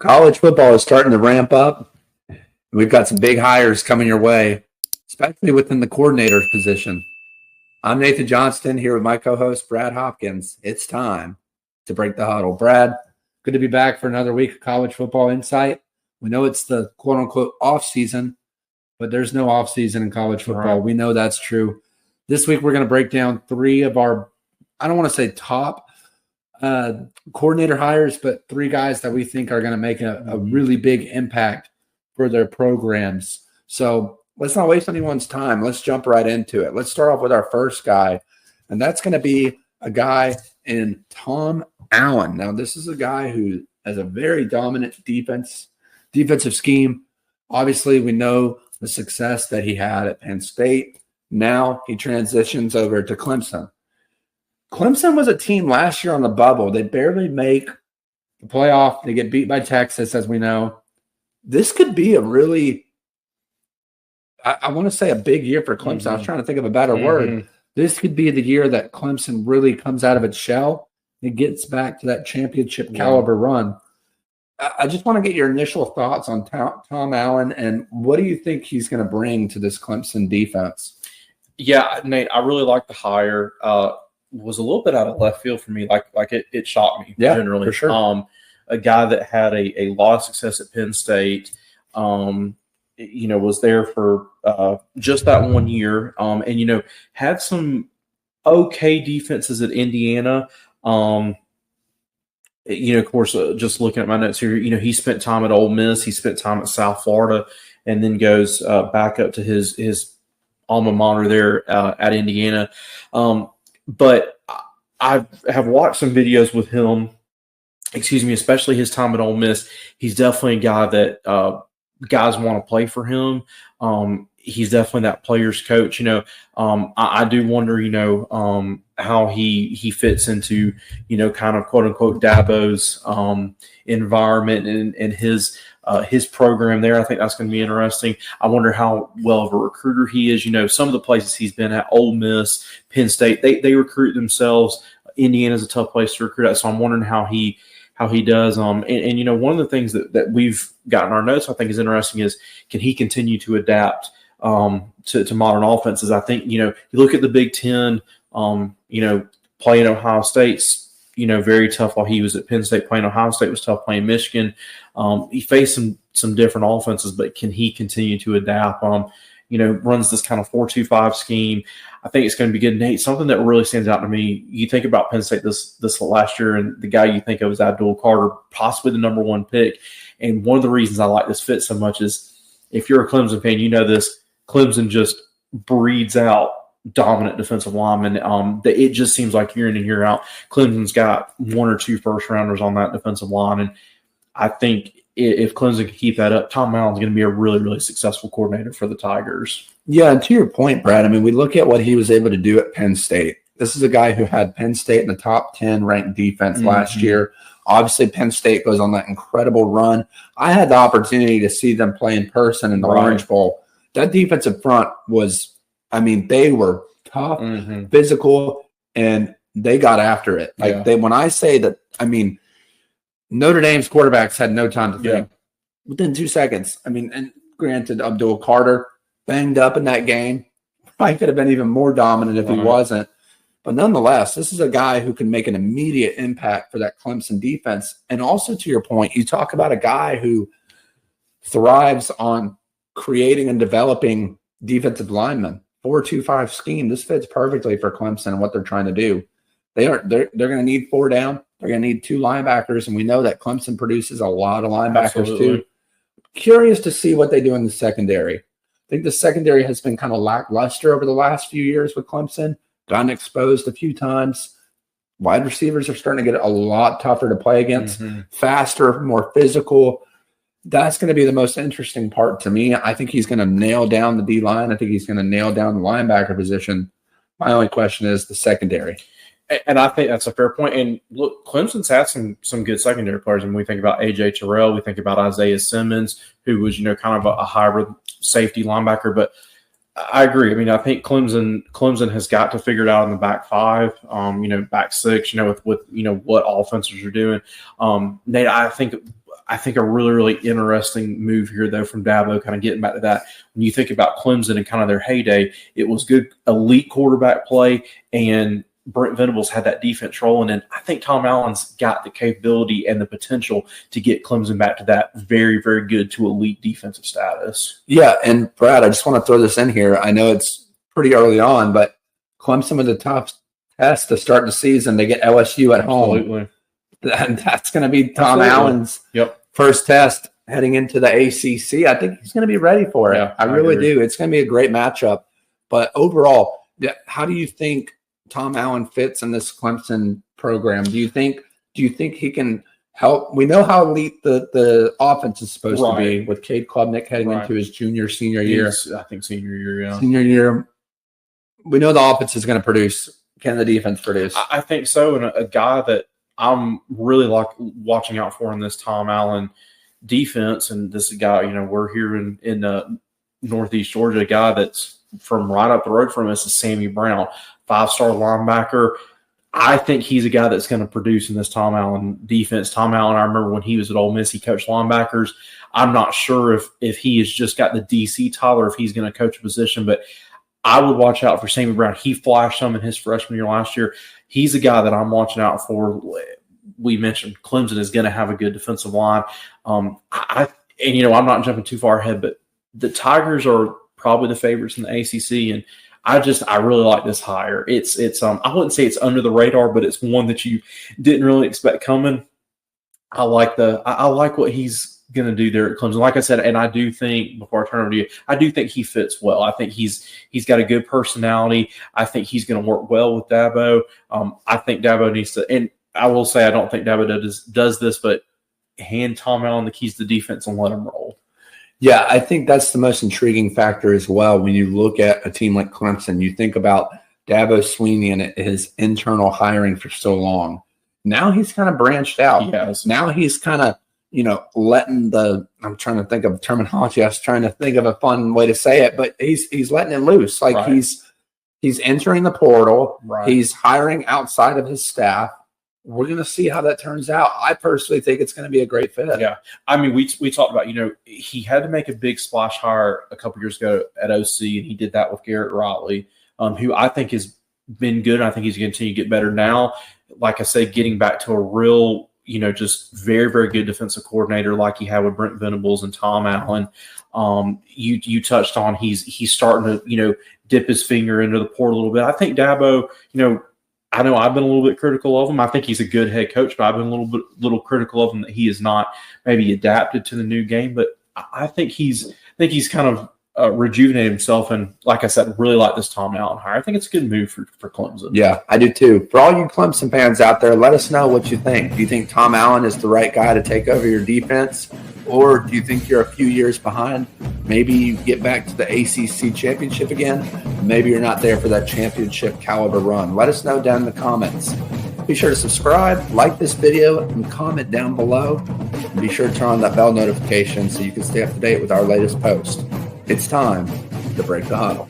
College football is starting to ramp up. We've got some big hires coming your way, especially within the coordinator position. I'm Nathan Johnston here with my co-host Brad Hopkins. It's time to break the huddle. Brad, good to be back for another week of college football insight. We know it's the quote-unquote off season, but there's no off season in college football. Right. We know that's true. This week we're going to break down three of our, I don't want to say top coordinator hires, but three guys that we think are going to make a really big impact for their programs. So let's not waste anyone's time. Let's jump right into it. Let's start off with our first guy, and that's going to be a guy in Tom Allen. Now, this is a guy who has a very dominant defensive scheme. Obviously, we know the success that he had at Penn State. Now he transitions over to Clemson. Clemson was a team last year on the bubble. They barely make the playoff. They get beat by Texas, as we know. This could be a really, I want to say a big year for Clemson. I was trying to think of a better word. This could be the year that Clemson really comes out of its shell and gets back to that championship caliber run. I just want to get your initial thoughts on Tom Allen, and what do you think he's going to bring to this Clemson defense? Yeah, Nate, I really like the hire. Was a little bit out of left field for me. Like it shocked me generally. For sure. A guy that had a lot of success at Penn State, was there for just that 1 year, and had some okay defenses at Indiana. Of course, just looking at my notes here, he spent time at Ole Miss, he spent time at South Florida, and then goes back up to his alma mater there at Indiana. But I have watched some videos with him, especially his time at Ole Miss. He's definitely a guy that guys want to play for him. He's definitely that player's coach. I do wonder, how he fits into, kind of quote unquote Dabo's environment and his program there. I think that's going to be interesting. I wonder how well of a recruiter he is. Some of the places he's been at, Ole Miss, Penn State, they recruit themselves. Indiana's a tough place to recruit at, so I'm wondering how he does. And one of the things that we've got in our notes I think is interesting is, can he continue to adapt to modern offenses? I think, you look at the Big Ten, playing Ohio State's, very tough while he was at Penn State. Playing Ohio State was tough. Playing Michigan, he faced some different offenses, but can he continue to adapt? Runs this kind of 4-2-5 scheme. I think it's going to be good. Nate, something that really stands out to me, you think about Penn State this last year, and the guy you think of is Abdul Carter, possibly the number one pick. And one of the reasons I like this fit so much is, if you're a Clemson fan, this, Clemson just breeds out dominant defensive linemen. It just seems like year in and year out, Clemson's got one or two first-rounders on that defensive line. And I think if Clemson can keep that up, Tom Allen's going to be a really, really successful coordinator for the Tigers. Yeah, and to your point, Brad, we look at what he was able to do at Penn State. This is a guy who had Penn State in the top 10 ranked defense last year. Obviously, Penn State goes on that incredible run. I had the opportunity to see them play in person in the Orange Bowl. That defensive front was, they were tough, physical, and they got after it. When I say that, Notre Dame's quarterbacks had no time to think. Within 2 seconds. And granted, Abdul Carter banged up in that game. Probably could have been even more dominant if he wasn't. But nonetheless, this is a guy who can make an immediate impact for that Clemson defense. And also, to your point, you talk about a guy who thrives on creating and developing defensive linemen. 4-2-5 scheme. This fits perfectly for Clemson and what they're trying to do. They're going to need 4 down. They're going to need 2 linebackers, and we know that Clemson produces a lot of linebackers too. Curious to see what they do in the secondary. I think the secondary has been kind of lackluster over the last few years with Clemson. Gotten exposed a few times. Wide receivers are starting to get a lot tougher to play against. Faster, more physical. That's going to be the most interesting part to me. I think he's going to nail down the D-line. I think he's going to nail down the linebacker position. My only question is the secondary. And I think that's a fair point. And look, Clemson's had some good secondary players. And we think about A.J. Terrell. We think about Isaiah Simmons, who was, kind of a hybrid safety linebacker. But I agree. I think Clemson has got to figure it out in the back 5, back 6, with what offenses are doing. Nate, I think I think a really, really interesting move here, though, from Dabo, kind of getting back to that. When you think about Clemson and kind of their heyday, it was good elite quarterback play, and Brent Venables had that defense rolling. And I think Tom Allen's got the capability and the potential to get Clemson back to that very, very good to elite defensive status. Yeah, and Brad, I just want to throw this in here. I know it's pretty early on, but Clemson with a tough test to start the season. They get LSU at home. And that's going to be Tom Allen's first test heading into the ACC. I think he's going to be ready for it. Yeah, I really do. It's going to be a great matchup. But overall, how do you think Tom Allen fits in this Clemson program? Do you think he can help? We know how elite the offense is supposed to be with Cade Klubnik heading into his senior year. I think senior year, yeah. Senior year. We know the offense is going to produce. Can the defense produce? I think so. And a guy that I'm really watching out for in this Tom Allen defense, and this is a guy, we're here in Northeast Georgia, a guy that's from right up the road from us is Sammy Brown, 5-star linebacker. I think he's a guy that's going to produce in this Tom Allen defense. Tom Allen, I remember when he was at Ole Miss, he coached linebackers. I'm not sure if he has just got the DC title or if he's going to coach a position, but I would watch out for Sammy Brown. He flashed some in his freshman year last year. He's a guy that I'm watching out for. We mentioned Clemson is going to have a good defensive line. I'm not jumping too far ahead, but the Tigers are probably the favorites in the ACC, and I really like this hire. It's I wouldn't say it's under the radar, but it's one that you didn't really expect coming. I like what he's going to do there at Clemson. Like I said, and I do think, before I turn over to you, I do think he fits well. I think he's got a good personality. I think he's going to work well with Dabo. I think Dabo needs to, and I will say I don't think Dabo does this, but hand Tom Allen the keys to defense and let him roll. Yeah, I think that's the most intriguing factor as well. When you look at a team like Clemson, you think about Dabo Swinney and his internal hiring for so long. Now he's kind of branched out. Yes. Now he's kind of, letting I'm trying to think of terminology. I was trying to think of a fun way to say it, but he's letting it loose. Like he's entering the portal. Right. He's hiring outside of his staff. We're going to see how that turns out. I personally think it's going to be a great fit. Yeah. I mean, we talked about, he had to make a big splash hire a couple years ago at OC, and he did that with Garrett Riley, who I think has been good. I think he's going to continue to get better now. Like I say, getting back to a real, just very, very good defensive coordinator like he had with Brent Venables and Tom Allen. You touched on he's starting to, dip his finger into the portal a little bit. I think Dabo, I know I've been a little bit critical of him. I think he's a good head coach, but I've been a little critical of him that he is not maybe adapted to the new game. But I think he's kind of rejuvenated himself. And like I said, really like this Tom Allen hire. I think it's a good move for Clemson. Yeah, I do too. For all you Clemson fans out there, let us know what you think. Do you think Tom Allen is the right guy to take over your defense? Or do you think you're a few years behind? Maybe you get back to the ACC championship again. Maybe you're not there for that championship caliber run. Let us know down in the comments. Be sure to subscribe, like this video, and comment down below. And be sure to turn on that bell notification so you can stay up to date with our latest post. It's time to break the huddle.